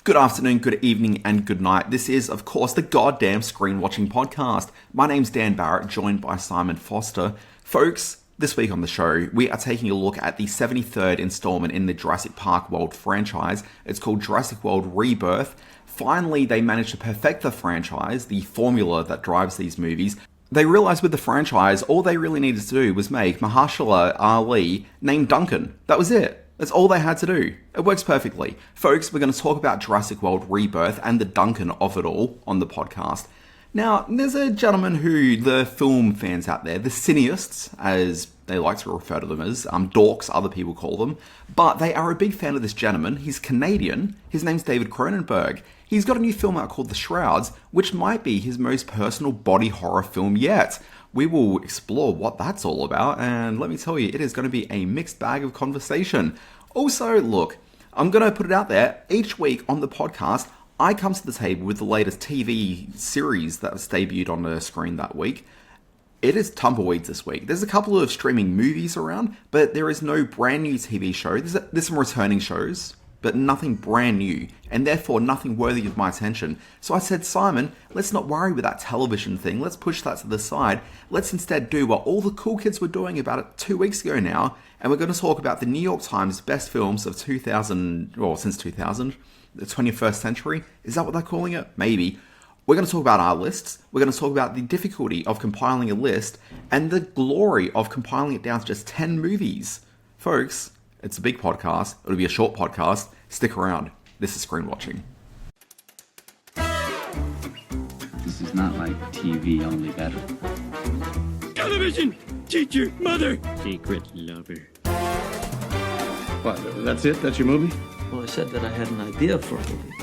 Good afternoon, good evening, and good night. This is, of course, the goddamn Screen Watching Podcast. My name's Dan Barrett, joined by Simon Foster. Folks, this week on the show, we are taking a look at the 73rd installment in the Jurassic Park World franchise. It's called Jurassic World Rebirth. Finally, they managed to perfect the franchise, the formula that drives these movies. They realized with the franchise, all they really needed to do was make Mahershala Ali named Duncan. That was it. That's all they had to do. It works perfectly. Folks, we're going to talk about Jurassic World Rebirth and the Duncan of it all on the podcast. Now, there's a gentleman who the film fans out there, the cineasts, as they like to refer to them as, dorks, other people call them, but they are a big fan of this gentleman. He's Canadian. His name's David Cronenberg. He's got a new film out called The Shrouds, which might be his most personal body horror film yet. We will explore what that's all about, and let me tell you, it is going to be a mixed bag of conversation. Also, look, I'm going to put it out there, each week on the podcast, I come to the table with the latest TV series that was debuted on the screen that week. It is tumbleweeds this week. There's a couple of streaming movies around, but there is no brand new TV show. There's some returning shows, but nothing brand new, and therefore nothing worthy of my attention. So I said, Simon, let's not worry with that television thing. Let's push that to the side. Let's instead do what all the cool kids were doing about it 2 weeks ago now, and we're going to talk about the New York Times best films of 2000, well, since 2000, the 21st century. Is that what they're calling it? Maybe. We're going to talk about our lists. We're going to talk about the difficulty of compiling a list and the glory of compiling it down to just 10 movies. Folks, it's a big podcast. It'll be a short podcast. Stick around. This is Screen Watching. This is not like TV, only better. Television! Teacher! Mother! Secret lover. What, that's it? That's your movie? Well, I said that I had an idea for a movie.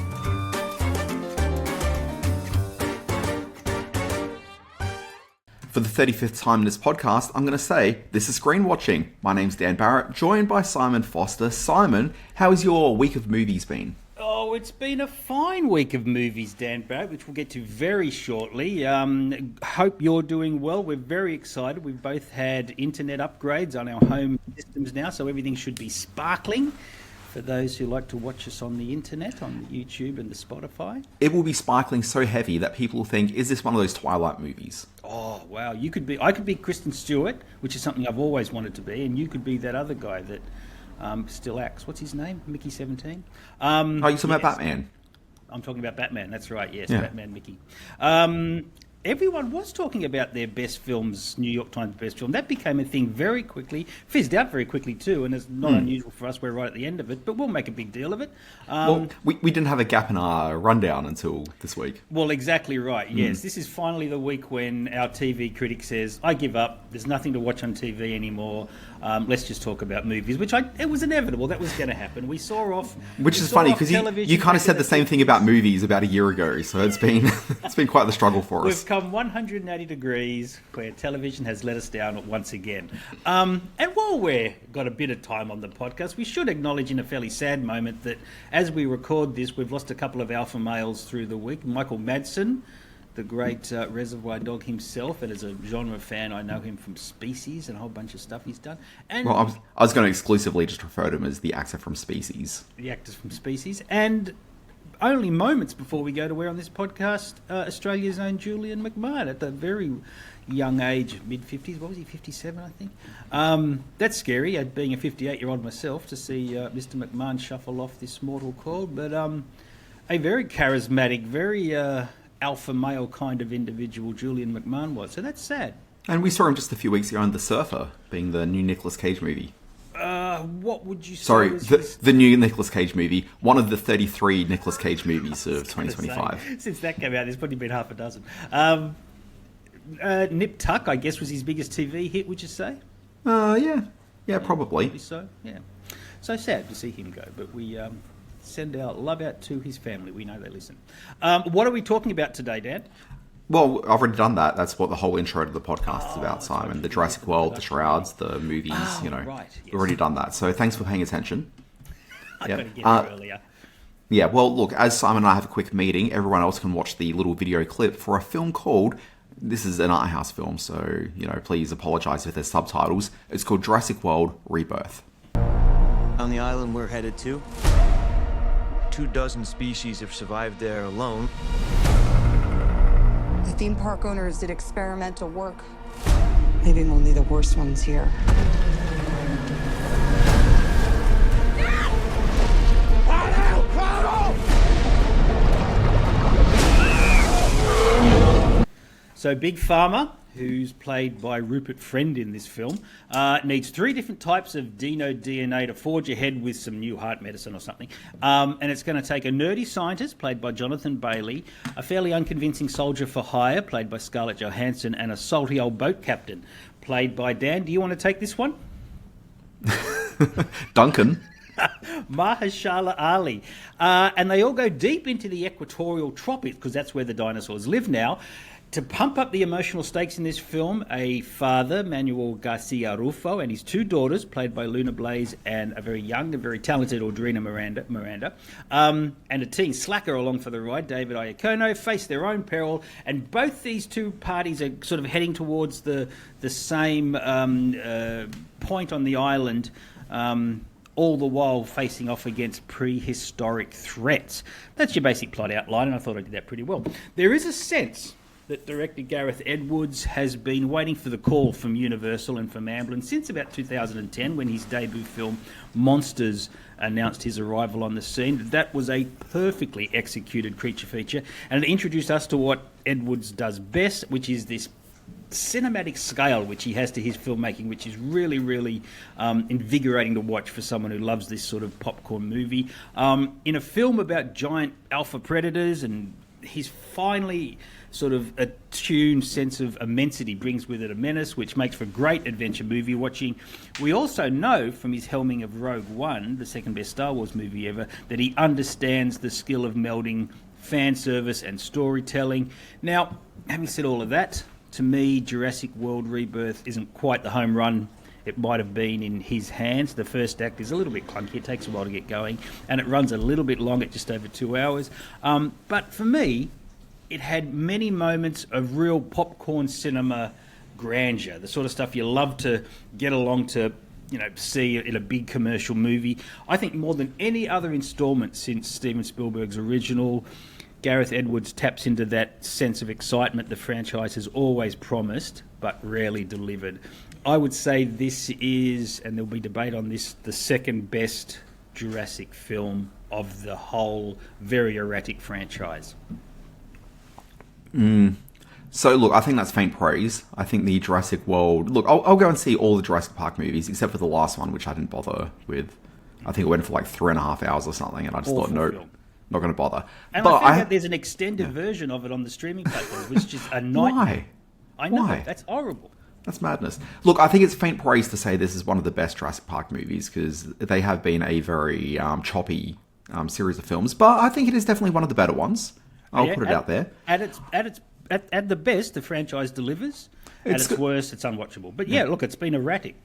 For the 35th time in this podcast, I'm going to say, this is Screen Watching. My name's Dan Barrett, joined by Simon Foster. Simon, how has your week of movies been? Oh, it's been a fine week of movies, Dan Barrett, which we'll get to very shortly. Hope you're doing well. We're very excited. We've both had internet upgrades on our home systems now, so everything should be sparkling. For those who like to watch us on the internet, on the YouTube and the Spotify. It will be sparkling so heavy that people will think, is this one of those Twilight movies? Oh, wow. I could be Kristen Stewart, which is something I've always wanted to be, and you could be that other guy that still acts. What's his name? Mickey 17? You're talking about Batman? I'm talking about Batman, that's right, yes, yeah. Batman Mickey. Everyone was talking about their best films, New York Times best film. That became a thing very quickly, fizzed out very quickly too, and it's not unusual for us. We're right at the end of it, but we'll make a big deal of it. Well, we didn't have a gap in our rundown until this week. Well, exactly right, yes. This is finally the week when our TV critic says, I give up, there's nothing to watch on TV anymore, let's just talk about movies, it was inevitable, that was going to happen. We saw off... Which is funny, because you kind of said the same thing about movies about a year ago, so it's been it's been quite the struggle for us. We've come 180 degrees where television has let us down once again. And while we've got a bit of time on the podcast, we should acknowledge in a fairly sad moment that as we record this, we've lost a couple of alpha males through the week. Michael Madsen, the great Reservoir Dog himself, and as a genre fan, I know him from Species and a whole bunch of stuff he's done. And well, I was going to exclusively just refer to him as the actor from Species. The actor from Species. And only moments before we go to where on this podcast, Australia's own Julian McMahon at the very young age, mid-50s. What was he, 57, I think? That's scary, being a 58-year-old myself, to see Mr. McMahon shuffle off this mortal coil. But a very charismatic, very alpha male kind of individual Julian McMahon was. So that's sad. And we saw him just a few weeks ago in The Surfer, being the new Nicolas Cage movie. What would you say? Sorry, the new Nicolas Cage movie. One of the 33 Nicolas Cage movies of 2025. Since that came out, there's probably been half a dozen. Nip Tuck, I guess, was his biggest TV hit, would you say? Yeah, probably. Probably so, yeah. So sad to see him go, but we send our love out to his family. We know they listen. What are we talking about today, Dan? Well, I've already done that. That's what the whole intro to the podcast is about, Simon. The Jurassic World, the Shrouds, the movies, Right, yes. We've already done that. So thanks for paying attention. I got to get it earlier. Yeah, well, look, as Simon and I have a quick meeting, everyone else can watch the little video clip for a film called, this is an art house film, so, please apologise if there's subtitles. It's called Jurassic World Rebirth. On the island we're headed to 24 species have survived there alone. The theme park owners did experimental work, leaving only the worst ones here. So Big Pharma, who's played by Rupert Friend in this film, needs 3 different types of dino DNA to forge ahead with some new heart medicine or something. And it's going to take a nerdy scientist, played by Jonathan Bailey, a fairly unconvincing soldier for hire, played by Scarlett Johansson, and a salty old boat captain, played by Dan. Do you want to take this one? Duncan. Mahershala Ali. And they all go deep into the equatorial tropics, because that's where the dinosaurs live now. To pump up the emotional stakes in this film, a father, Manuel Garcia Rufo, and his 2 daughters, played by Luna Blaze and a very young and very talented Audrina Miranda, and a teen slacker along for the ride, David Iacono, face their own peril, and both these 2 parties are sort of heading towards the same point on the island, all the while facing off against prehistoric threats. That's your basic plot outline, and I thought I did that pretty well. There is a sense that director Gareth Edwards has been waiting for the call from Universal and from Amblin since about 2010, when his debut film Monsters announced his arrival on the scene. That was a perfectly executed creature feature, and it introduced us to what Edwards does best, which is this cinematic scale which he has to his filmmaking, which is really, really invigorating to watch for someone who loves this sort of popcorn movie. In a film about giant alpha predators, and he's finally sort of attuned sense of immensity brings with it a menace, which makes for great adventure movie watching. We also know from his helming of Rogue One, the second best Star Wars movie ever, that he understands the skill of melding fan service and storytelling. Now, having said all of that, to me, Jurassic World Rebirth isn't quite the home run it might have been in his hands. The first act is a little bit clunky. It takes a while to get going, and it runs a little bit long at just over 2 hours. But for me, it had many moments of real popcorn cinema grandeur, the sort of stuff you love to get along to, see in a big commercial movie. I think more than any other installment since Steven Spielberg's original, Gareth Edwards taps into that sense of excitement the franchise has always promised but rarely delivered. I would say this is, and there'll be debate on this, the second best Jurassic film of the whole very erratic franchise. So, look, I think that's faint praise. I think the Jurassic World... Look, I'll go and see all the Jurassic Park movies, except for the last one, which I didn't bother with. I think it went for like 3.5 hours or something, and I just thought, no, not going to bother. And I found out there's an extended version of it on the streaming platforms, which is just a nightmare. Why? I know, Why? that's horrible. That's madness. Look, I think it's faint praise to say this is one of the best Jurassic Park movies, because they have been a very choppy series of films, but I think it is definitely one of the better ones. I'll put it out there. At the best, the franchise delivers. At its worst, it's unwatchable. But look, it's been erratic.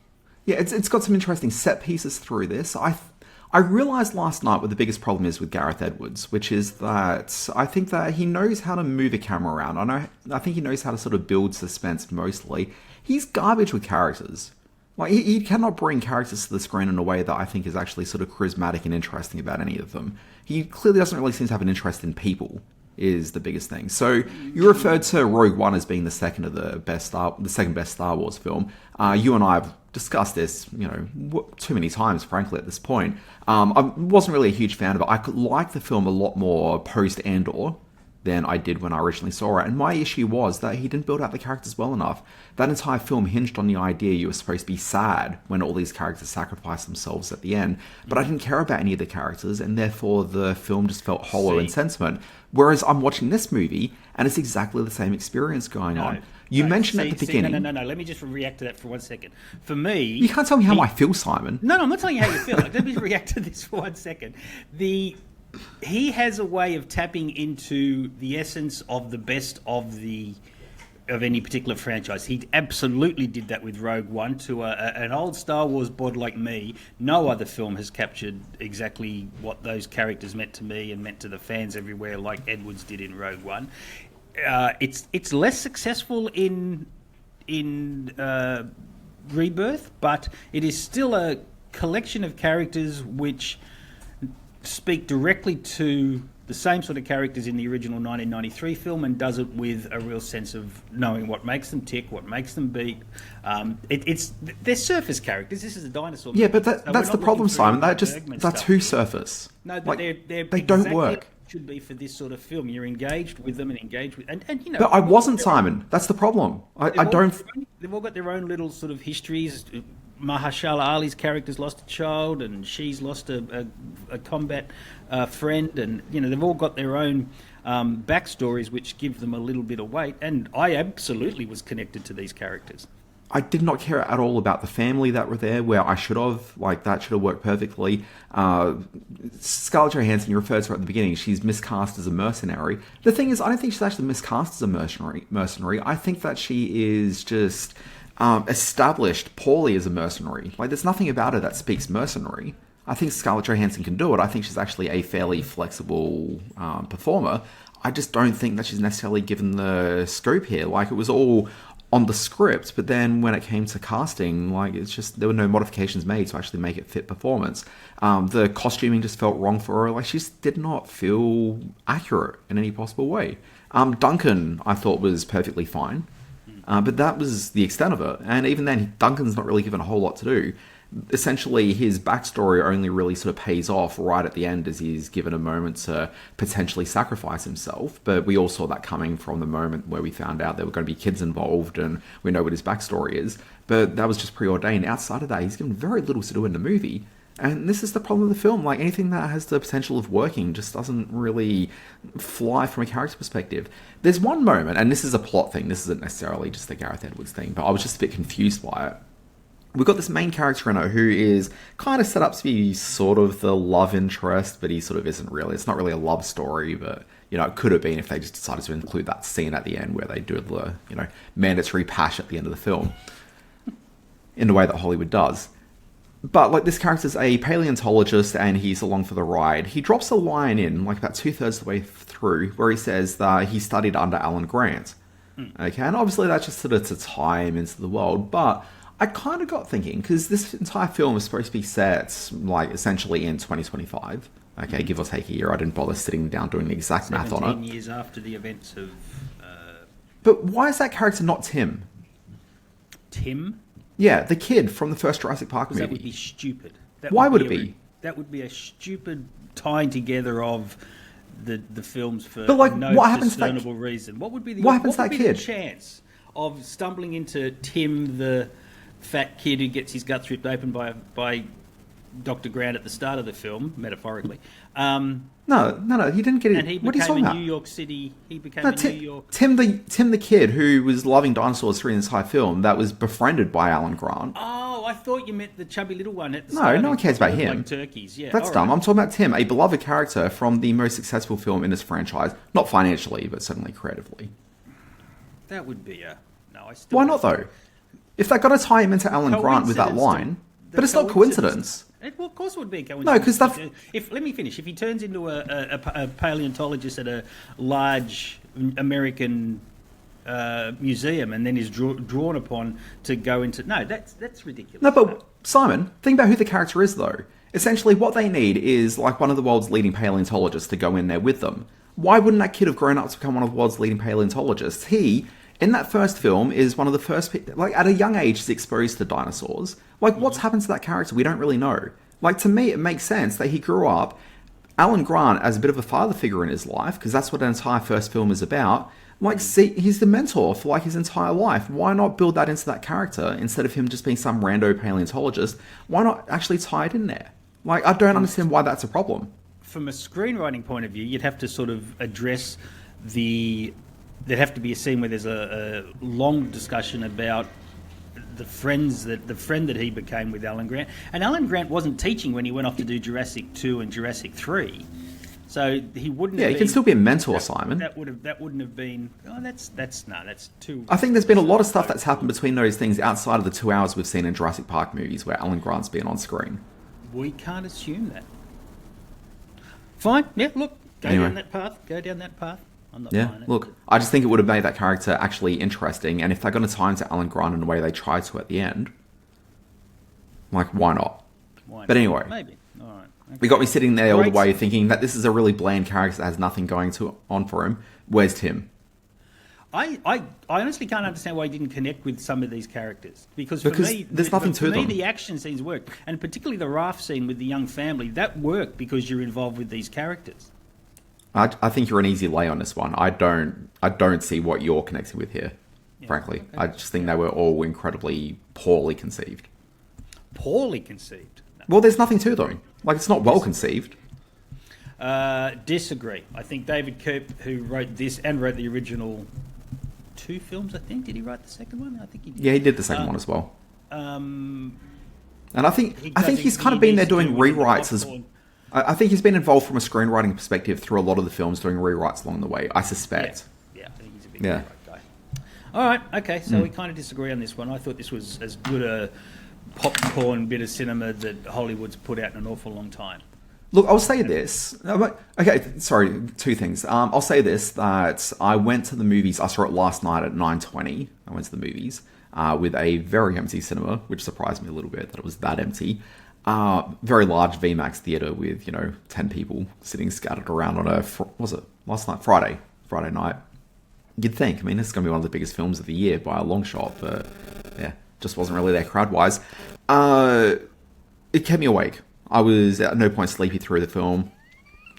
Yeah, it's got some interesting set pieces through this. I realised last night what the biggest problem is with Gareth Edwards, which is that I think that he knows how to move a camera around. I think he knows how to sort of build suspense mostly. He's garbage with characters. Like, he cannot bring characters to the screen in a way that I think is actually sort of charismatic and interesting about any of them. He clearly doesn't really seem to have an interest in people, is the biggest thing. So you referred to Rogue One as being the second best Star Wars film. You and I have discussed this, too many times, frankly, at this point. I wasn't really a huge fan of it. I liked the film a lot more post-Andor than I did when I originally saw it. And my issue was that he didn't build out the characters well enough. That entire film hinged on the idea you were supposed to be sad when all these characters sacrificed themselves at the end. But I didn't care about any of the characters, and therefore the film just felt hollow in sentiment. Whereas I'm watching this movie, and it's exactly the same experience going on. You mentioned at the beginning... No. Let me just react to that for 1 second. For me... You can't tell me how I feel, Simon. No, I'm not telling you how you feel. Let me react to this for 1 second. He has a way of tapping into the essence of the best of any particular franchise. He absolutely did that with Rogue One. To an old Star Wars bod like me, no other film has captured exactly what those characters meant to me and meant to the fans everywhere like Edwards did in Rogue One. It's less successful in Rebirth, but it is still a collection of characters which speak directly to the same sort of characters in the original 1993 film and does it with a real sense of knowing what makes them tick, what makes them beat. They're surface characters. This is a dinosaur. Yeah, but So we're that's not the problem, looking for Simon. Bergman That's stuff. too surface. No, but Like, they're they don't exactly work. what should be for this sort of film. You're engaged with them and engaged with, and you know. But I wasn't, Simon. That's the problem. I don't. They've all got their own little sort of histories. Mahershala Ali's character's lost a child, and she's lost a combat friend, and you know they've all got their own backstories, which give them a little bit of weight. And I absolutely was connected to these characters. I did not care at all about the family that were there, where I should have. Like, that should have worked perfectly. Scarlett Johansson, you referred to her at the beginning, she's miscast as a mercenary. The thing is, I don't think she's actually miscast as a mercenary. I think that she is just established poorly as a mercenary. Like, there's nothing about her that speaks mercenary. I think Scarlett Johansson can do it. I think she's actually a fairly flexible performer. I just don't think that she's necessarily given the scope here. Like, it was all on the script, but then when it came to casting, like, it's just, there were no modifications made to actually make it fit performance. The costuming just felt wrong for her. Like, she just did not feel accurate in any possible way. Duncan, I thought, was perfectly fine, but that was the extent of it. And even then, Duncan's not really given a whole lot to do. Essentially, his backstory only really sort of pays off right at the end as he's given a moment to potentially sacrifice himself. But we all saw that coming from the moment where we found out there were going to be kids involved, and we know what his backstory is. But that was just preordained. Outside of that, he's given very little to do in the movie. And this is the problem with the film. Like, anything that has the potential of working just doesn't really fly from a character perspective. There's one moment, and this is a plot thing. This isn't necessarily just the Gareth Edwards thing, but I was just a bit confused by it. We've got this main character in it who is kind of set up to be sort of the love interest, but he sort of isn't really. It's not really a love story, but, you know, it could have been if they just decided to include that scene at the end where they do the, you know, mandatory pash at the end of the film in the way that Hollywood does. But, like, this character's a paleontologist and he's along for the ride. He drops a line in, like, about 2/3 of the way through, where he says that he studied under Alan Grant. Okay, and obviously that's just sort of to tie him into the world, but I kind of got thinking, because this entire film is supposed to be set, like, essentially in 2025. Okay, give or take a year. I didn't bother sitting down doing the exact math on it. 17 years after the events of... But why is that character not Tim? Tim? Yeah, the kid from the first Jurassic Park Because movie. that would be stupid. Why would it be? That would be a stupid tying together of the films for But, like, no what happens to that discernible reason. What would be the, what happens to would that be the kid? chance of stumbling into Tim, the fat kid who gets his guts ripped open by Dr. Grant at the start of the film, metaphorically? No, he didn't get it. And he What are you became talking a about? New York City. He became No, a New York. Tim the kid who was loving dinosaurs through the entire film, that was befriended by Alan Grant. Oh, I thought you meant the chubby little one at the No, start. no one cares about him. Like turkeys, yeah. That's all dumb. right. I'm talking about Tim, a beloved character from the most successful film in this franchise. Not financially, but certainly creatively. That would be a... No, I still... Why not, though? If they're going to tie him into Alan Grant with that Coincidence, line... the But it's not coincidence. Well, of course it would be a coincidence. No, 'cause that- Let me finish. If he turns into a paleontologist at a large American museum and then is drawn upon to go into... No, that's ridiculous. No, but Simon, think about who the character is, though. Essentially, what they need is, like, one of the world's leading paleontologists to go in there with them. Why wouldn't that kid have grown up to become one of the world's leading paleontologists? He, in that first film, is one of the first people... Like, at a young age, is exposed to dinosaurs. Like, what's happened to that character? We don't really know. Like, to me, it makes sense that he grew up... Alan Grant as a bit of a father figure in his life, because that's what an entire first film is about. Like, see, he's the mentor for, like, his entire life. Why not build that into that character instead of him just being some rando paleontologist? Why not actually tie it in there? Like, I don't understand why that's a problem. From a screenwriting point of view, you'd have to sort of address the... There'd have to be a scene where there's a long discussion about the friend that he became with Alan Grant. And Alan Grant wasn't teaching when he went off to do Jurassic 2 and Jurassic 3. So he wouldn't have Yeah, he been... can still be a mentor, Simon. That wouldn't have been... Oh, that's too... I think there's been a lot of stuff that's happened between those things outside of the 2 hours we've seen in Jurassic Park movies where Alan Grant's been on screen. We can't assume that. Fine. Yeah, look. Go down that path. I'm not Yeah, buying it. look, I just think it would have made that character actually interesting, and if they're going to tie him to Alan Grant in the way they tried to at the end, like, why not? Why But not? anyway. Maybe. All right. It got me sitting there all the Great. way thinking that this is a really bland character that has nothing going on for him. Where's Tim? I honestly can't understand why he didn't connect with some of these characters because for me, there's nothing to for me, them. the action scenes work, and particularly the raft scene with the young family that worked because you're involved with these characters. I think you're an easy lay on this one. I don't see what you're connecting with here, frankly. okay. I just think they were all incredibly poorly conceived. Poorly conceived. No. Well, there's nothing to them. Like, it's not well conceived. Disagree. I think David Koepp, who wrote this and wrote the original 2 films, I think. Did he write the second one? I think he did. Yeah, he did the second one as well. And I think he's kind of been there doing rewrites as. I think he's been involved from a screenwriting perspective through a lot of the films, doing rewrites along the way. I suspect. Yeah, I think he's a big Yeah. rewrite guy. All right, okay, so we kind of disagree on this one. I thought this was as good a popcorn bit of cinema that Hollywood's put out in an awful long time. Look, I'll say this. Okay, sorry, 2 things. I'll say this, that I went to the movies. I saw it last night at 9:20. I went to the movies with a very empty cinema, which surprised me a little bit that it was that empty. Very large VMAX theater with 10 people sitting scattered around on Friday night. You'd think, I mean, this is going to be one of the biggest films of the year by a long shot, but yeah, just wasn't really there crowd wise. It kept me awake. I was at no point sleepy through the film.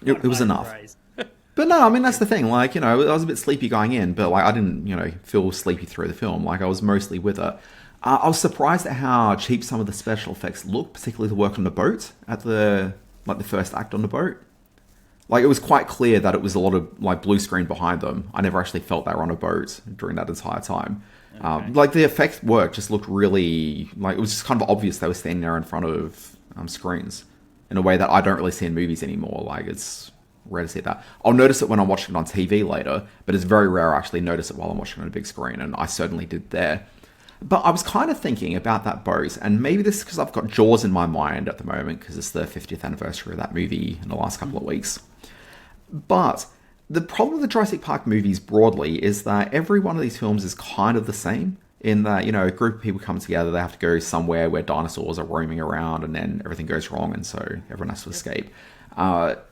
It was enough. But no, I mean, that's the thing. Like, I was a bit sleepy going in, but like I didn't, feel sleepy through the film. Like, I was mostly with it. I was surprised at how cheap some of the special effects looked, particularly the work on the boat at the first act on the boat. Like, it was quite clear that it was a lot of like blue screen behind them. I never actually felt they were on a boat during that entire time. Okay. Like, the effect work just looked really like it was just kind of obvious they were standing there in front of screens in a way that I don't really see in movies anymore. Like, it's rare to see that. I'll notice it when I'm watching it on TV later, but it's very rare I actually notice it while I'm watching it on a big screen, and I certainly did there. But I was kind of thinking about that boat, and maybe this is because I've got Jaws in my mind at the moment, because it's the 50th anniversary of that movie in the last couple of weeks. But the problem with the Jurassic Park movies broadly is that every one of these films is kind of the same, in that, a group of people come together, they have to go somewhere where dinosaurs are roaming around, and then everything goes wrong, and so everyone has to escape.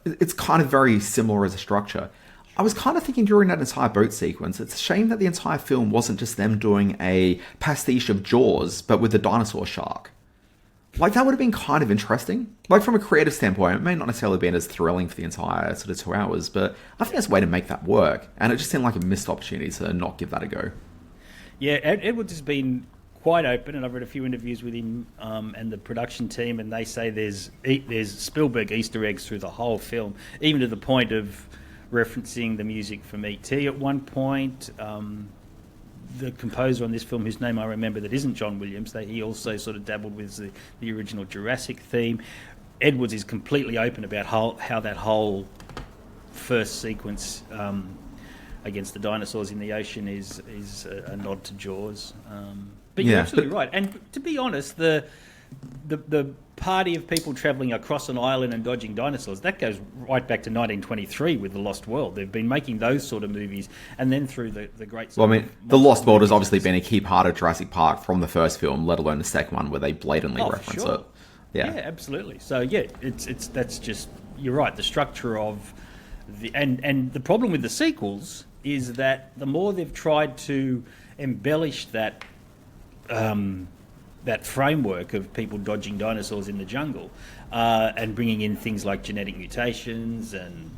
It's kind of very similar as a structure. I was kind of thinking during that entire boat sequence, it's a shame that the entire film wasn't just them doing a pastiche of Jaws, but with the dinosaur shark. Like, that would have been kind of interesting. Like, from a creative standpoint, it may not necessarily be as thrilling for the entire sort of 2 hours, but I think there's a way to make that work. And it just seemed like a missed opportunity to not give that a go. Yeah, Edwards has been quite open, and I've read a few interviews with him and the production team, and they say there's Spielberg Easter eggs through the whole film, even to the point of referencing the music from E.T. at one point. The composer on this film, whose name I remember that isn't John Williams, he also sort of dabbled with the original Jurassic theme. Edwards is completely open about how that whole first sequence against the dinosaurs in the ocean is a nod to Jaws. But you're absolutely right. And to be honest, the party of people travelling across an island and dodging dinosaurs, that goes right back to 1923 with The Lost World. They've been making those sort of movies, and then through the great... Well, I mean, The Lost World has obviously been a key part of Jurassic Park from the first film, let alone the second one, where they blatantly reference it. Yeah, absolutely. So, yeah, that's just... You're right, the structure of... And the problem with the sequels is that the more they've tried to embellish that framework of people dodging dinosaurs in the jungle and bringing in things like genetic mutations and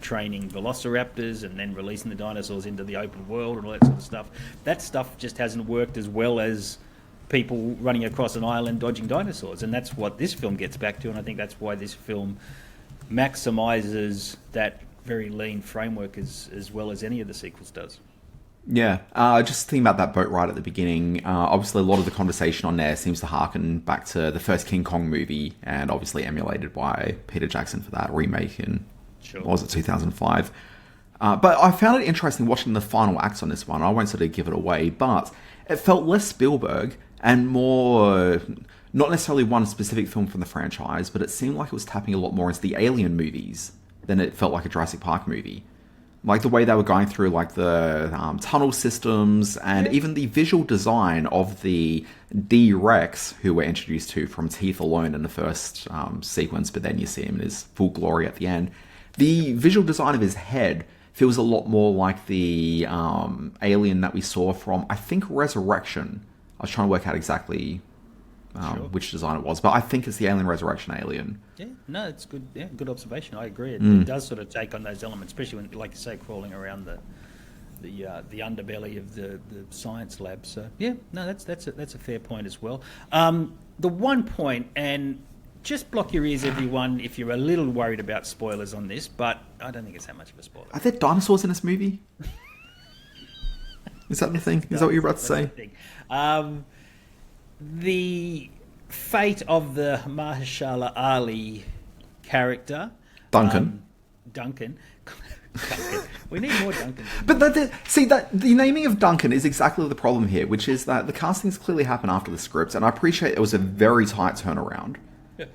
training velociraptors and then releasing the dinosaurs into the open world and all that sort of stuff, that stuff just hasn't worked as well as people running across an island dodging dinosaurs. And that's what this film gets back to, and I think that's why this film maximizes that very lean framework as well as any of the sequels does. Yeah, just thinking about that boat ride at the beginning, obviously a lot of the conversation on there seems to harken back to the first King Kong movie, and obviously emulated by Peter Jackson for that remake in, what was it, 2005. But I found it interesting watching the final acts on this one. I won't sort of give it away, but it felt less Spielberg and more, not necessarily one specific film from the franchise, but it seemed like it was tapping a lot more into the Alien movies than it felt like a Jurassic Park movie. Like the way they were going through like the tunnel systems and even the visual design of the D-Rex, who we're introduced to from teeth alone in the first sequence, but then you see him in his full glory at the end. The visual design of his head feels a lot more like the alien that we saw from, I think, Resurrection. I was trying to work out exactly which design it was, but I think it's the Alien Resurrection alien. Yeah, no, it's good. Yeah, good observation. I agree. It does sort of take on those elements, especially when, like you say, crawling around the underbelly of the science lab. So yeah, no, that's a fair point as well. The one point, and just block your ears, everyone, if you're a little worried about spoilers on this, but I don't think it's that much of a spoiler. Are there dinosaurs in this movie? Is that the thing? Is that what you're about to say? The fate of the Mahershala Ali character, Duncan. Duncan. We need more Duncan. But the naming of Duncan is exactly the problem here, which is that the castings clearly happened after the script, and I appreciate it was a very tight turnaround.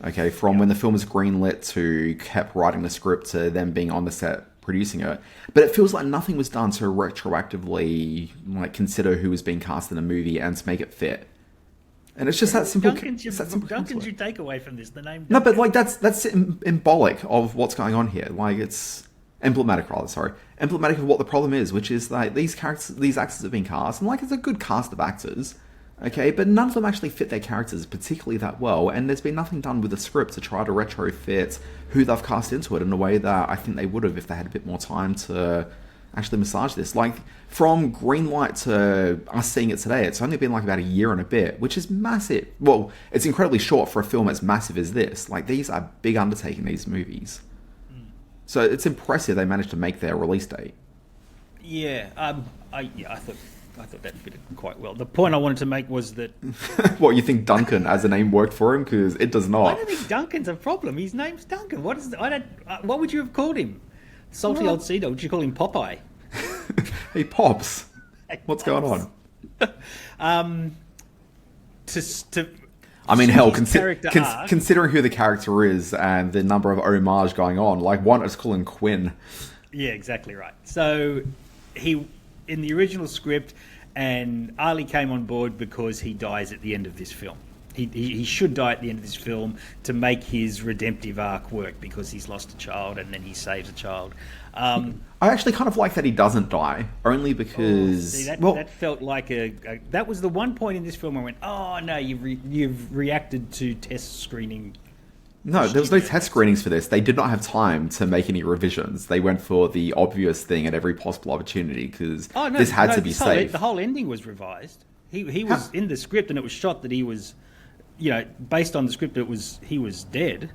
Okay, from when the film was greenlit to kept writing the script to them being on the set producing it. But it feels like nothing was done to retroactively consider who was being cast in a movie and to make it fit. And it's just that simple. Duncan's your takeaway from this. The name. No, but that's symbolic of what's going on here. Like it's emblematic, rather. Sorry, emblematic of what the problem is, which is that these actors have been cast, and it's a good cast of actors. Okay, but none of them actually fit their characters particularly that well, and there's been nothing done with the script to try to retrofit who they've cast into it in a way that I think they would have if they had a bit more time to actually massage this. Like, from green light to us seeing it today, it's only been about a year and a bit, which is massive. Well, it's incredibly short for a film as massive as this. These are big undertaking, these movies. So it's impressive they managed to make their release date. Yeah, I thought that fitted quite well. The point I wanted to make was that... What, you think Duncan as a name worked for him? Because it does not. I don't think Duncan's a problem. His name's Duncan. What would you have called him? Salty old sea dog. Would you call him Popeye? Hey, Pops. What's going on? Considering who the character is and the number of homage going on, why not just call him Quinn? Yeah, exactly right. So he, in the original script, and Ali came on board because he dies at the end of this film. He should die at the end of this film to make his redemptive arc work, because he's lost a child and then he saves a child. I actually kind of like that he doesn't die, only because... that felt like that was the one point in this film where I went, oh no, you've reacted to test screening. No, there was no test screenings for this. They did not have time to make any revisions. They went for the obvious thing at every possible opportunity, because this had to be safe. The whole ending was revised. He was in the script, and it was shot that he was... based on the script, he was dead.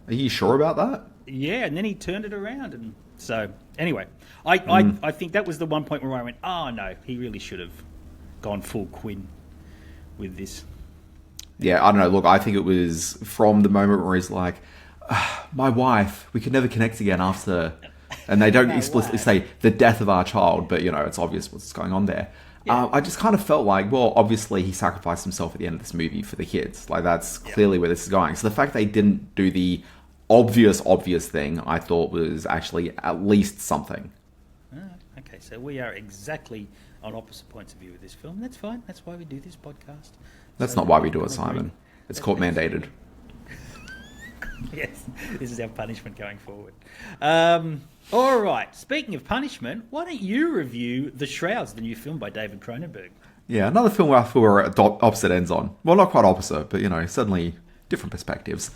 Are you sure about that? Yeah, and then he turned it around, and so anyway, I think that was the one point where I went, oh no, he really should have gone full Quinn with this. Yeah, I don't know. Look, I think it was from the moment where he's like, my wife, we could never connect again after, and they don't explicitly say the death of our child, but it's obvious what's going on there. Yeah. I just kind of felt like, well, obviously he sacrificed himself at the end of this movie for the kids. That's clearly where this is going. So the fact they didn't do the obvious thing, I thought was actually at least something. Okay, so we are exactly on opposite points of view with this film. That's fine. That's why we do this podcast. That's not why we do it, Simon. It's court mandated. Yes, this is our punishment going forward. All right, speaking of punishment, why don't you review The Shrouds, the new film by David Cronenberg? Yeah, another film where I feel we're at opposite ends on. Well, not quite opposite, but, certainly different perspectives.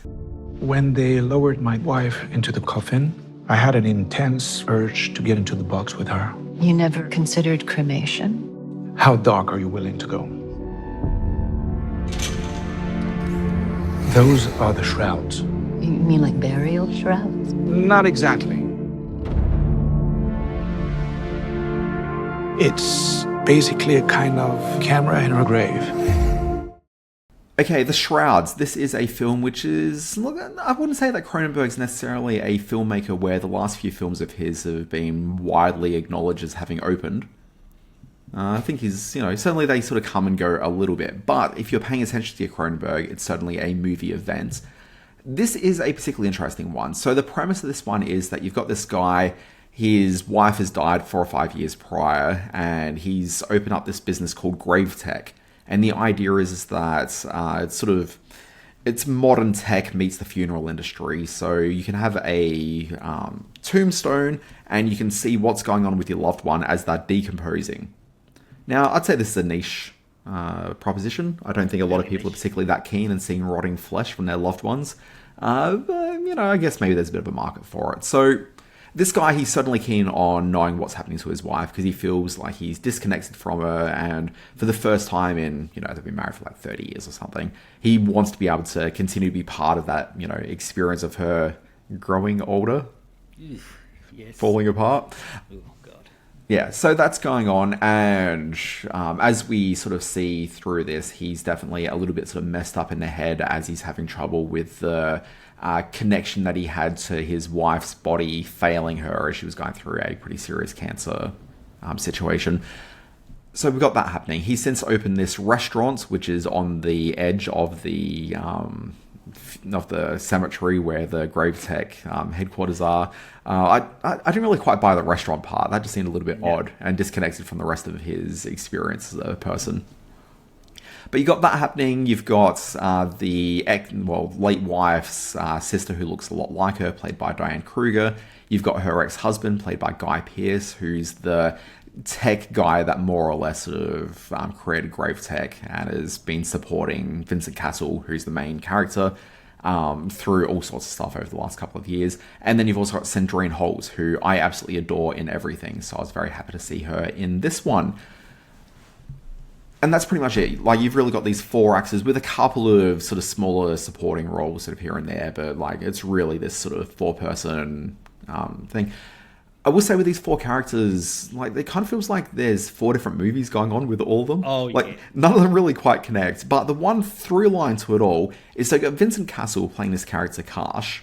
When they lowered my wife into the coffin, I had an intense urge to get into the box with her. You never considered cremation? How dark are you willing to go? Those are the shrouds. You mean like burial shrouds? Not exactly. It's basically a kind of camera in her grave. Okay, The Shrouds. This is a film which is... Look, I wouldn't say that Cronenberg's necessarily a filmmaker where the last few films of his have been widely acknowledged as having opened. I think he's, certainly they sort of come and go a little bit. But if you're paying attention to Cronenberg, it's certainly a movie event. This is a particularly interesting one. So the premise of this one is that you've got this guy... His wife has died 4 or 5 years prior, and he's opened up this business called Grave Tech. And the idea is that it's modern tech meets the funeral industry. So you can have a tombstone, and you can see what's going on with your loved one as they're decomposing. Now, I'd say this is a niche proposition. I don't think a lot of people are particularly that keen in seeing rotting flesh from their loved ones. But, I guess maybe there's a bit of a market for it. So this guy, he's certainly keen on knowing what's happening to his wife because he feels like he's disconnected from her, and for the first time in, they've been married for like 30 years or something, he wants to be able to continue to be part of that, experience of her growing older, falling apart. Oh, God. Yeah, so that's going on, and as we sort of see through this, he's definitely a little bit sort of messed up in the head as he's having trouble with the connection that he had to his wife's body failing her as she was going through a pretty serious cancer situation. So we've got that happening. He's since opened this restaurant, which is on the edge of the cemetery where the Grave Tech headquarters are. I didn't really quite buy the restaurant part. That just seemed a little bit odd and disconnected from the rest of his experience as a person. But you got that happening. You've got the late wife's sister, who looks a lot like her, played by Diane Kruger. You've got her ex-husband, played by Guy Pearce, who's the tech guy that more or less sort of created Grave Tech and has been supporting Vincent Cassel, who's the main character, through all sorts of stuff over the last couple of years. And then you've also got Sandrine Holt, who I absolutely adore in everything. So I was very happy to see her in this one. And that's pretty much it. Like, you've really got these 4 actors with a couple of sort of smaller supporting roles sort of here and there, but like it's really this sort of 4-person thing. I will say with these 4 characters, like, it kind of feels like there's 4 different movies going on with all of them. Oh, like, yeah. None of them really quite connect. But the one through line to it all is so you got Vincent Cassel playing this character Karsh,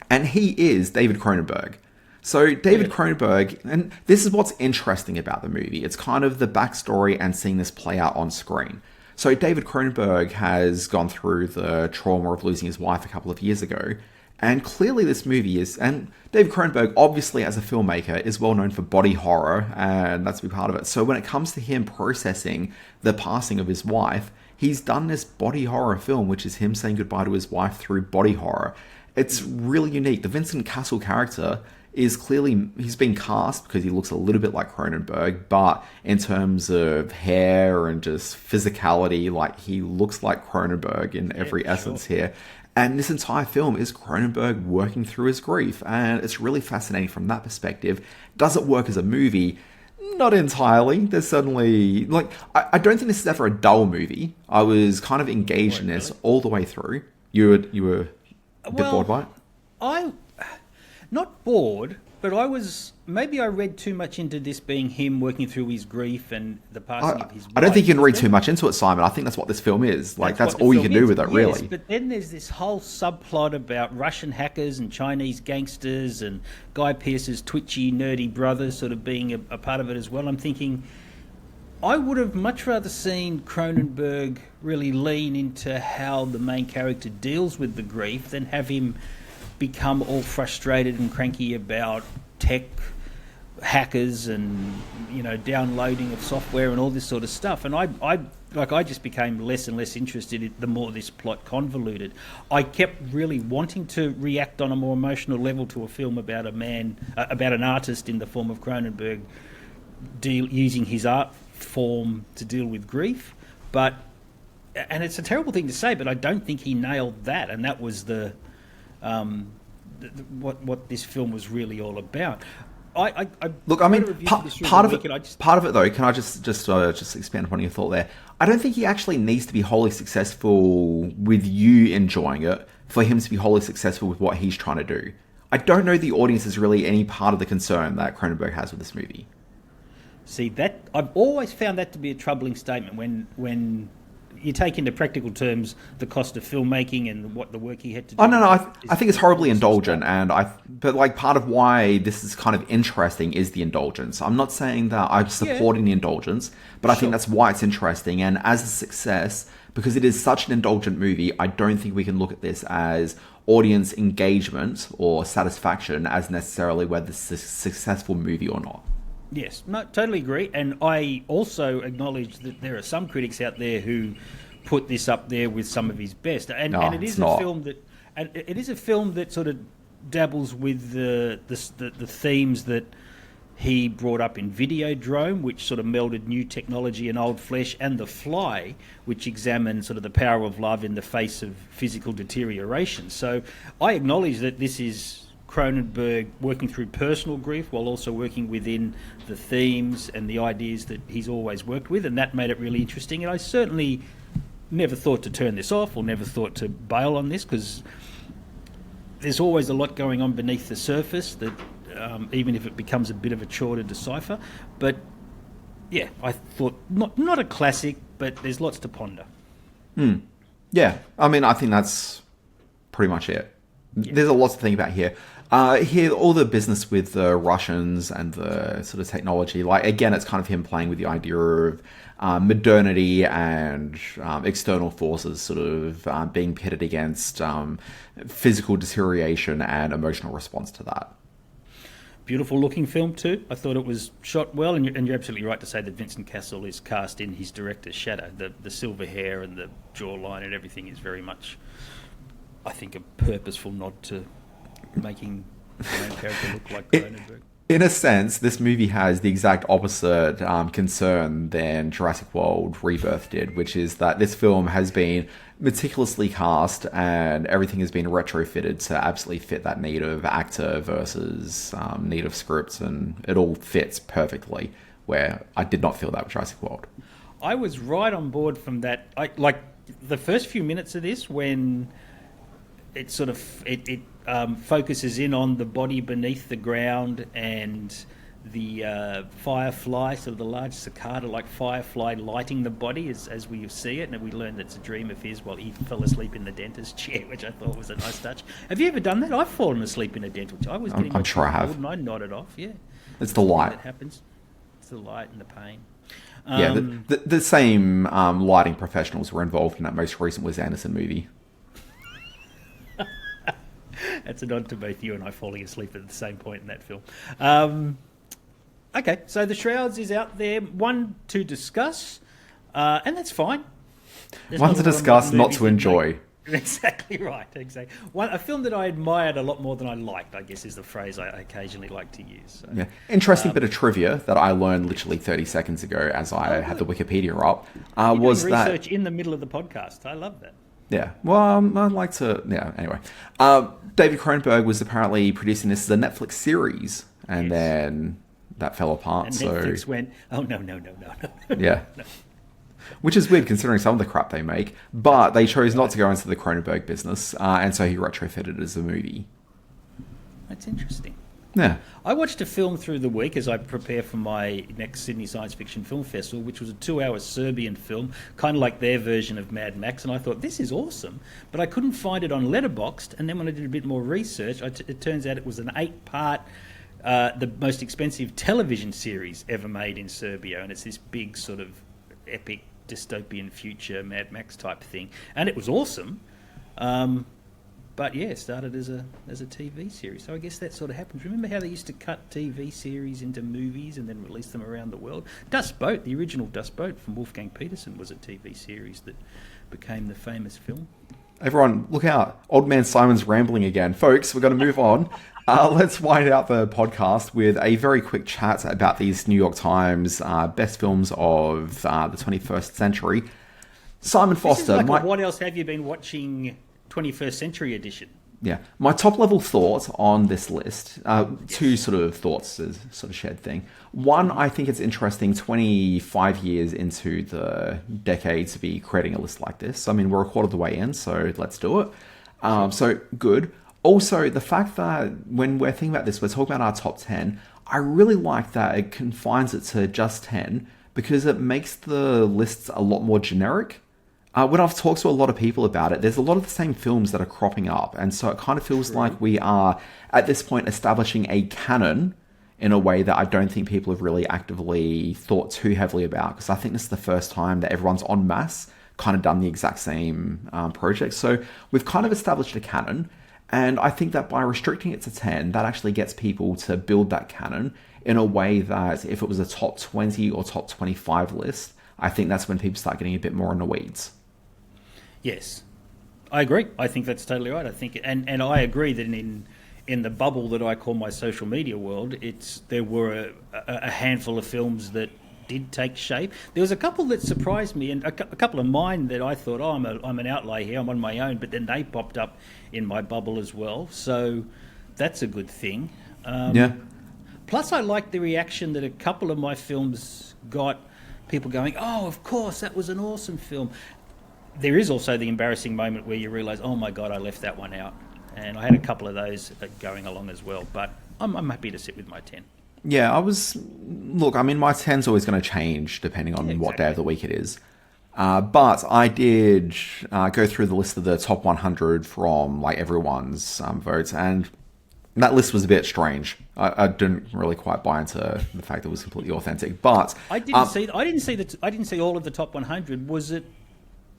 and he is David Cronenberg. So David Cronenberg, and this is what's interesting about the movie. It's kind of the backstory and seeing this play out on screen. So David Cronenberg has gone through the trauma of losing his wife a couple of years ago. And clearly this movie is, and David Cronenberg, obviously as a filmmaker, is well known for body horror, and that's a big part of it. So when it comes to him processing the passing of his wife, he's done this body horror film, which is him saying goodbye to his wife through body horror. It's really unique. The Vincent Cassel character is clearly, he's been cast because he looks a little bit like Cronenberg, but in terms of hair and just physicality, like, he looks like Cronenberg in every essence here. And this entire film is Cronenberg working through his grief, and it's really fascinating from that perspective. Does it work as a movie? Not entirely. There's certainly, like, I don't think this is ever a dull movie. I was kind of engaged in this all the way through. You were a bit bored by it? Not bored, but maybe I read too much into this being him working through his grief and the passing of his wife. I don't think you can read too much into it, Simon. I think that's what this film is. Like, that's all you can do with it, really. Yes, but then there's this whole subplot about Russian hackers and Chinese gangsters and Guy Pearce's twitchy, nerdy brother sort of being a part of it as well. I'm thinking, I would have much rather seen Cronenberg really lean into how the main character deals with the grief than have him become all frustrated and cranky about tech, hackers, and downloading of software and all this sort of stuff. And I just became less and less interested the more this plot convoluted. I kept really wanting to react on a more emotional level to a film about about an artist in the form of Cronenberg using his art form to deal with grief. And it's a terrible thing to say, but I don't think he nailed that, and that was what this film was really all about. Look, I mean, part of it though, can I just expand upon your thought there? I don't think he actually needs to be wholly successful with you enjoying it for him to be wholly successful with what he's trying to do. I don't know the audience is really any part of the concern that Cronenberg has with this movie. See, that I've always found that to be a troubling statement when you take into practical terms the cost of filmmaking and what the work he had to do. Oh, no, I think it's horribly indulgent, but like part of why this is kind of interesting is the indulgence. I'm not saying that I'm supporting the indulgence, but I think that's why it's interesting. And as a success, because it is such an indulgent movie, I don't think we can look at this as audience engagement or satisfaction as necessarily whether it's a successful movie or not. Yes, no, totally agree. And I also acknowledge that there are some critics out there who put this up there with some of his best. And it is a film that, and it is a film that sort of dabbles with the themes that he brought up in Videodrome, which sort of melded new technology and old flesh, and The Fly, which examined sort of the power of love in the face of physical deterioration. So I acknowledge that this is Cronenberg working through personal grief while also working within the themes and the ideas that he's always worked with, and that made it really interesting. And I certainly never thought to turn this off or never thought to bail on this, because there's always a lot going on beneath the surface that even if it becomes a bit of a chore to decipher. But yeah, I thought not a classic, but there's lots to ponder. Yeah, I mean, I think that's pretty much it. Yeah. There's a lot to think about here. Here, all the business with the Russians and the sort of technology, like, again, it's kind of him playing with the idea of modernity and external forces sort of being pitted against physical deterioration and emotional response to that. Beautiful looking film too. I thought it was shot well, and you're absolutely right to say that Vincent Cassel is cast in his director's shadow. The silver hair and the jawline and everything is very much, I think, a purposeful nod to making the main character look like Cronenberg. In a sense, this movie has the exact opposite concern than Jurassic World Rebirth did, which is that this film has been meticulously cast and everything has been retrofitted to absolutely fit that need of actor versus need of scripts, and it all fits perfectly, where I did not feel that with Jurassic World. I was right on board from that. Like the first few minutes of this, when it sort of it focuses in on the body beneath the ground and the firefly, sort of the large cicada-like firefly lighting the body as we see it, and we learn that it's a dream of his while he fell asleep in the dentist's chair, which I thought was a nice touch. Have you ever done that? I've fallen asleep in a dental chair. I was getting I'm sure I have. And I nodded off. Yeah, it's the light. That happens. It's the light and the pain. Yeah, the same lighting professionals were involved in that most recent Wes Anderson movie. That's a nod to both you and I falling asleep at the same point in that film. Okay, so The Shrouds is out there. One to discuss, and that's fine. There's one to discuss, not to enjoy. Exactly right, exactly. A film that I admired a lot more than I liked, I guess, is the phrase I occasionally like to use. So, yeah, interesting bit of trivia that I learned literally 30 seconds ago as I had the Wikipedia up. Was doing that research in the middle of the podcast? I love that. Yeah, well, I'd like to... Yeah, anyway. David Cronenberg was apparently producing this as a Netflix series, and then that fell apart, and so... Netflix went, oh, no. Yeah. No. Which is weird, considering some of the crap they make, but they chose not to go into the Cronenberg business, and so he retrofitted it as a movie. That's interesting. Yeah. I watched a film through the week as I prepare for my next Sydney Science Fiction Film Festival, which was a 2-hour Serbian film, kind of like their version of Mad Max, and I thought, this is awesome, but I couldn't find it on Letterboxd, and then when I did a bit more research, it turns out it was an 8-part, the most expensive television series ever made in Serbia, and it's this big sort of epic dystopian future Mad Max type thing, and it was awesome. But yeah, it started as a TV series. So I guess that sort of happens. Remember how they used to cut TV series into movies and then release them around the world? Dust Boat, the original Dust Boat from Wolfgang Petersen, was a TV series that became the famous film. Everyone, look out. Old Man Simon's rambling again. Folks, we're going to move on. Let's wind out the podcast with a very quick chat about these New York Times best films of the 21st century. Simon Foster. This is like what else have you been watching 21st Century Edition? Yeah. My top level thoughts on this list, two sort of thoughts as sort of shared thing. One, I think it's interesting 25 years into the decade to be creating a list like this. I mean, we're a quarter of the way in, so let's do it. So good. Also, the fact that when we're thinking about this, we're talking about our top 10. I really like that it confines it to just 10 because it makes the lists a lot more generic. When I've talked to a lot of people about it, there's a lot of the same films that are cropping up. And so it kind of feels like we are, at this point, establishing a canon in a way that I don't think people have really actively thought too heavily about. Because I think this is the first time that everyone's en masse kind of done the exact same project. So we've kind of established a canon. And I think that by restricting it to 10, that actually gets people to build that canon in a way that if it was a top 20 or top 25 list, I think that's when people start getting a bit more in the weeds. Yes, I agree. I think that's totally right. I think, and I agree that in the bubble that I call my social media world, there were a handful of films that did take shape. There was a couple that surprised me, and a couple of mine that I thought, I'm an outlier here, I'm on my own, but then they popped up in my bubble as well. So that's a good thing. Yeah. Plus, I liked the reaction that a couple of my films got. People going, oh, of course, that was an awesome film. There is also the embarrassing moment where you realise, oh my God, I left that one out. And I had a couple of those going along as well, but I'm happy to sit with my 10. Yeah, I mean, my 10's always going to change depending on what day of the week it is. But I did go through the list of the top 100 from like everyone's votes, and that list was a bit strange. I didn't really quite buy into the fact that it was completely authentic. But I didn't see all of the top 100. Was it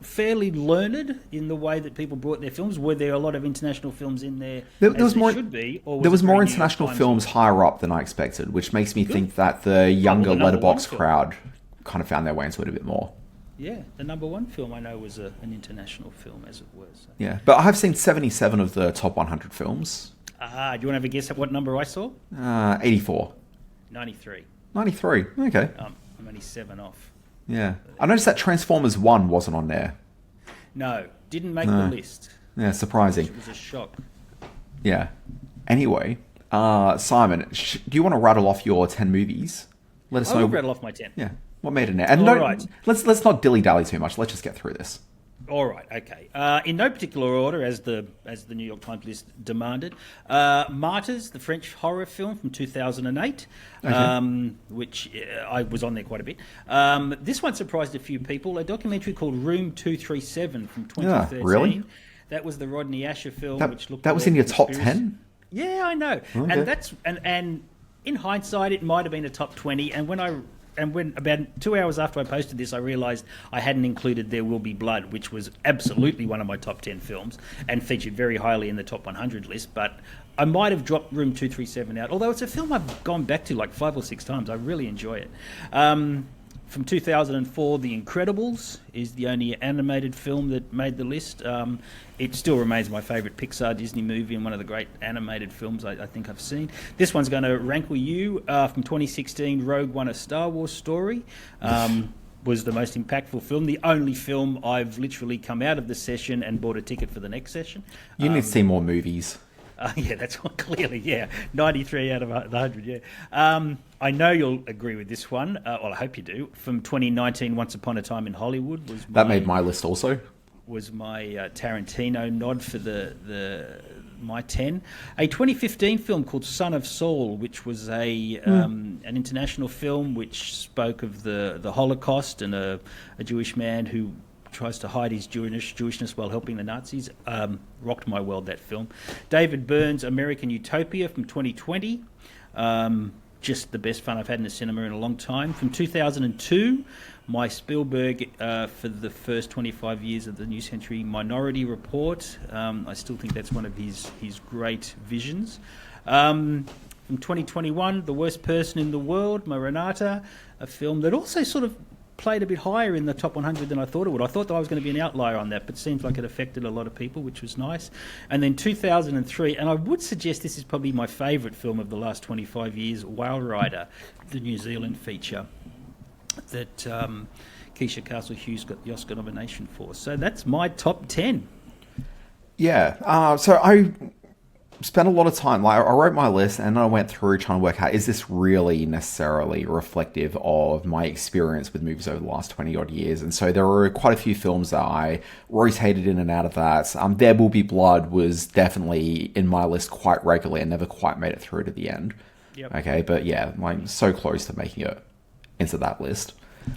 fairly learned in the way that people brought their films? Were there a lot of international films in there? There was more. Should be, or there was more international films higher up than I expected, which makes me think that the younger Letterboxd crowd kind of found their way into it a bit more. Yeah, the number one film I know was an international film, as it was. So. Yeah, but I have seen 77 of the top 100 films. Do you want to have a guess at what number I saw? 84. 93. 93, okay. I'm only 7 off. Yeah. I noticed that Transformers 1 wasn't on there. No, didn't make the list. Yeah, surprising. It was a shock. Yeah. Anyway, Simon, do you want to rattle off your 10 movies? Let us know. I will rattle off my 10. Yeah. What made it in there? And right. Let's not dilly-dally too much. Let's just get through this. All right, okay. In no particular order, as the New York Times list demanded. Martyrs, the French horror film from 2008, which I was on there quite a bit. This one surprised a few people. A documentary called Room 237 from 2013. Yeah, really? That was the Rodney Asher film, which looked. That was in your top 10? Yeah, I know. Okay. And that's and in hindsight, it might have been a top 20. And when about 2 hours after I posted this, I realised I hadn't included There Will Be Blood, which was absolutely one of my top 10 films and featured very highly in the top 100 list. But I might have dropped Room 237 out, although it's a film I've gone back to like 5 or 6 times. I really enjoy it. From 2004, The Incredibles is the only animated film that made the list. It still remains my favourite Pixar Disney movie and one of the great animated films I think I've seen. This one's going to rankle you. From 2016, Rogue One, A Star Wars Story, was the most impactful film. The only film I've literally come out of the session and bought a ticket for the next session. You need to see more movies. Yeah, that's one, clearly, yeah. 93 out of 100, yeah. I know you'll agree with this one. Well, I hope you do. From 2019, Once Upon a Time in Hollywood was that made my list also. Was my Tarantino nod for my 10. A 2015 film called Son of Saul, which was an international film which spoke of the Holocaust and a Jewish man who tries to hide his Jewishness while helping the Nazis. Rocked my world, that film. David Byrne's American Utopia from 2020. Just the best fun I've had in the cinema in a long time. From 2002, my Spielberg, for the first 25 years of the new century, Minority Report. I still think that's one of his great visions. From 2021, The Worst Person in the World, my Renata, a film that also sort of played a bit higher in the top 100 than I thought it would. I thought that I was going to be an outlier on that, but it seems like it affected a lot of people, which was nice. And then 2003, and I would suggest this is probably my favourite film of the last 25 years, Whale Rider, the New Zealand feature that Keisha Castle-Hughes got the Oscar nomination for. So that's my top 10. Yeah, so I spent a lot of time, like I wrote my list and I went through trying to work out, is this really necessarily reflective of my experience with movies over the last 20 odd years? And so there were quite a few films that I rotated in and out of that. There Will Be Blood was definitely in my list quite regularly and never quite made it through to the end. Yep. Okay, but yeah, like so close to making it into that list.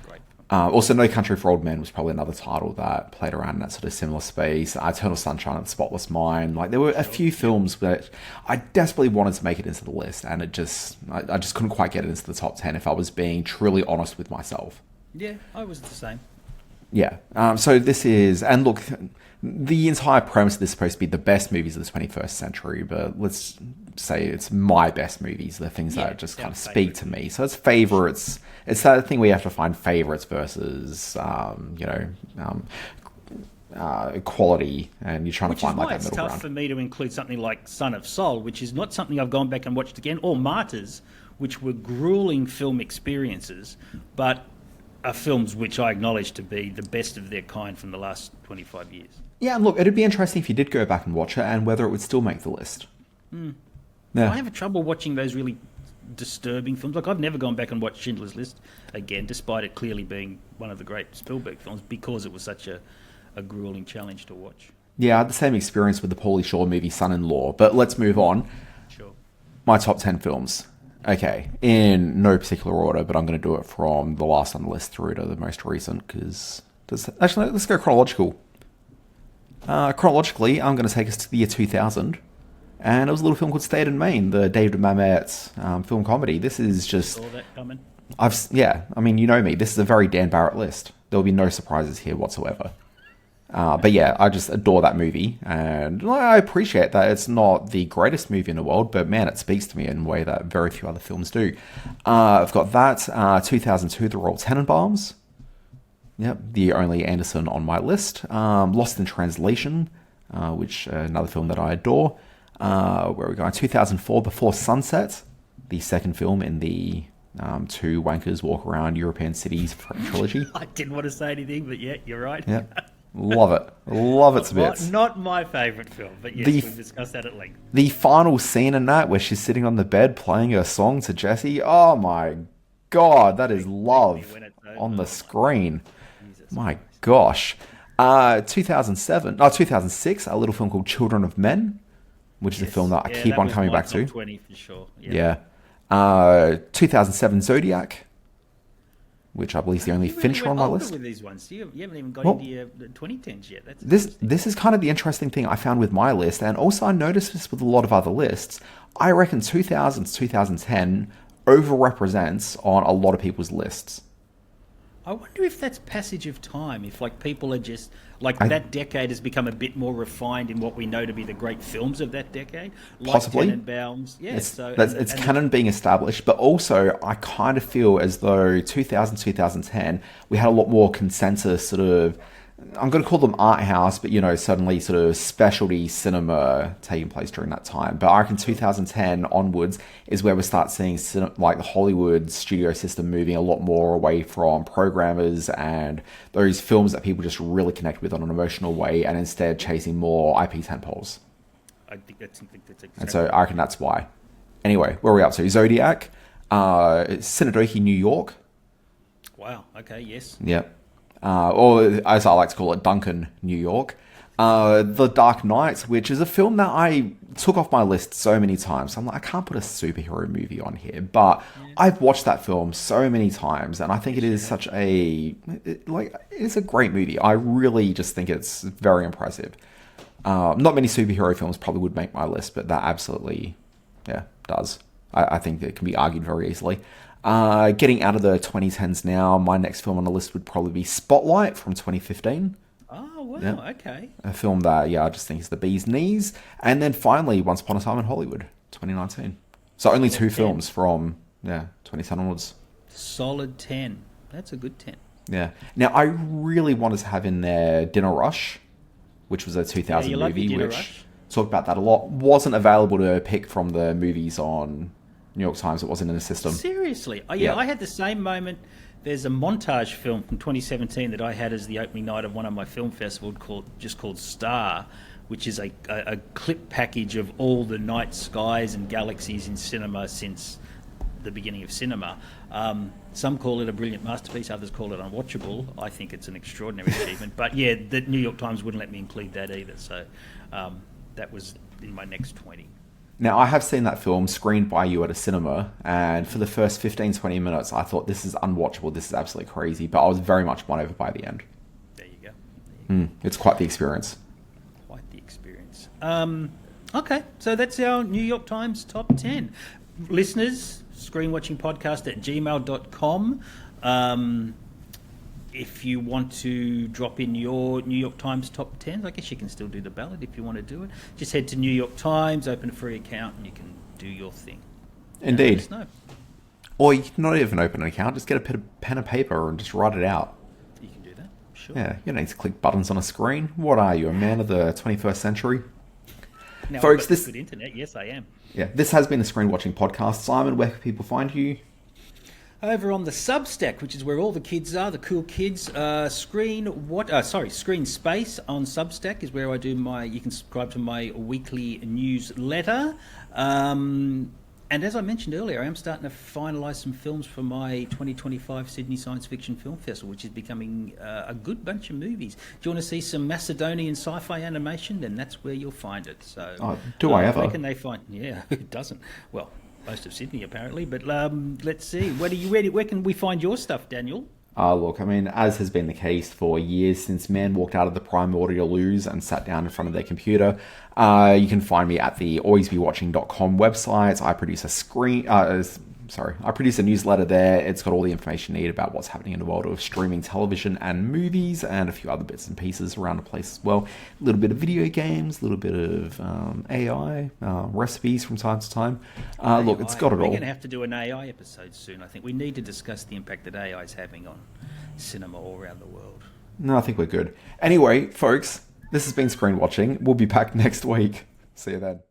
Great. Also, No Country for Old Men was probably another title that played around in that sort of similar space. Eternal Sunshine of the Spotless Mind. Like there were a few films that I desperately wanted to make it into the list, and I just couldn't quite get it into the top 10 if I was being truly honest with myself. Yeah, I was the same. Yeah. So this is, and look, the entire premise of this is supposed to be the best movies of the 21st century, but let's say it's my best movies, the things that just kind of speak to me. So it's favorites. It's that thing where you have to find favorites versus, quality, and you're trying to find like that middle ground. It's tough for me to include something like Son of Soul, which is not something I've gone back and watched again, or Martyrs, which were grueling film experiences, but are films which I acknowledge to be the best of their kind from the last 25 years. Yeah, and look, it'd be interesting if you did go back and watch it and whether it would still make the list. Yeah. I have trouble watching those really disturbing films. Like, I've never gone back and watched Schindler's List again, despite it clearly being one of the great Spielberg films, because it was such a grueling challenge to watch. Yeah, I had the same experience with the Pauly Shore movie Son-in-Law, but let's move on. Sure. My top 10 films. Okay, in no particular order, but I'm going to do it from the last on the list through to the most recent, because... Actually, let's go chronological. Chronologically, I'm going to take us to the year 2000, and it was a little film called Stayed in Maine, the David Mamet film comedy. This is just... Saw that coming? I mean, you know me. This is a very Dan Barrett list. There will be no surprises here whatsoever. But yeah, I just adore that movie, and I appreciate that it's not the greatest movie in the world, but man, it speaks to me in a way that very few other films do. I've got that, 2002, The Royal Tenenbaums. Yep, the only Anderson on my list. Lost in Translation, which another film that I adore. Where are we going? 2004, Before Sunset, the second film in the Two Wankers Walk Around European Cities trilogy. I didn't want to say anything, but yeah, you're right. Yeah. Love it. Love it to bits. Not my favourite film, but yes, we've discussed that at length. The final scene in that, where she's sitting on the bed playing her song to Jesse, oh my god, that is love on the screen. My gosh. 2006, a little film called Children of Men, which is a film that I keep on coming back to. 20 for sure. Yeah. 2007, Zodiac, which I believe is the only Fincher on my list. With these ones. You haven't even got into your 2010s yet. This is kind of the interesting thing I found with my list, and also I noticed this with a lot of other lists. I reckon 2000 to 2010 overrepresents on a lot of people's lists. I wonder if that's passage of time, if like people are just like that decade has become a bit more refined in what we know to be the great films of that decade, like possibly. Tenenbaums. Yeah, it's canon being established, but also I kind of feel as though 2000 2010 we had a lot more consensus sort of, I'm going to call them art house, but suddenly sort of specialty cinema taking place during that time. But I reckon 2010 onwards is where we start seeing like the Hollywood studio system moving a lot more away from programmers and those films that people just really connect with on an emotional way, and instead chasing more IP tentpoles. I think that's exactly. And so I reckon that's why. Anyway, where are we up to? Zodiac, Synecdoche, New York. Wow. Okay. Yes. Yep. Or as I like to call it, Duncan, New York. The Dark Knight, which is a film that I took off my list so many times. I'm like, I can't put a superhero movie on here, but I've watched that film so many times, and I think it is it's a great movie. I really just think it's very impressive. Not many superhero films probably would make my list, but that absolutely, does. I think that it can be argued very easily. Getting out of the 2010s now, my next film on the list would probably be Spotlight from 2015. Oh, wow, Yeah. okay. A film that, I just think is the bee's knees. And then finally, Once Upon a Time in Hollywood, 2019. So only two films from, 2010 onwards. Solid 10. That's a good 10. Yeah. Now, I really wanted to have in there Dinner Rush, which was a 2000 movie, which talked about that a lot. Wasn't available to pick from the movies on New York Times. It wasn't in the system. Seriously? Oh, yeah, I had the same moment. There's a montage film from 2017 that I had as the opening night of one of my film festivals called Star, which is a clip package of all the night skies and galaxies in cinema since the beginning of cinema. Some call it a brilliant masterpiece, others call it unwatchable. I think it's an extraordinary achievement. But yeah, the New York Times wouldn't let me include that either. So that was in my next 20. Now, I have seen that film screened by you at a cinema, and for the first 15, 20 minutes, I thought, this is unwatchable, this is absolutely crazy, but I was very much won over by the end. There you go. It's quite the experience. Quite the experience. Okay, so that's our New York Times top 10. Listeners, screenwatchingpodcast@gmail.com. if you want to drop in your New York Times top 10s, I guess you can still do the ballot if you want to do it. Just head to New York Times, open a free account, and you can do your thing. Indeed. Let us know. Or you can not even open an account, just get a pen and paper and just write it out. You can do that, sure. Yeah, you don't need to click buttons on a screen. What are you, a man of the 21st century? Now, Folks, I've got this... good internet. Yes, I am. Yeah, this has been the Screen Watching Podcast. Simon, where can people find you? Over on the Substack, which is where all the kids are, the cool kids. Screen Space on Substack is where I do you can subscribe to my weekly newsletter. And as I mentioned earlier, I am starting to finalise some films for my 2025 Sydney Science Fiction Film Festival, which is becoming a good bunch of movies. Do you want to see some Macedonian sci-fi animation? Then that's where you'll find it. So, do I ever? Where can they find? Yeah, who doesn't? Well, most of Sydney apparently. But let's see. Where can we find your stuff, Daniel? Look, I mean, as has been the case for years since man walked out of the primordial ooze and sat down in front of their computer, you can find me at the alwaysbewatching.com website. I produce I produce a newsletter there. It's got all the information you need about what's happening in the world of streaming television and movies, and a few other bits and pieces around the place as well. A little bit of video games, a little bit of AI, recipes from time to time. Look, it's got it all. We're going to have to do an AI episode soon, I think. We need to discuss the impact that AI is having on cinema all around the world. No, I think we're good. Anyway, folks, this has been Screen Watching. We'll be back next week. See you then.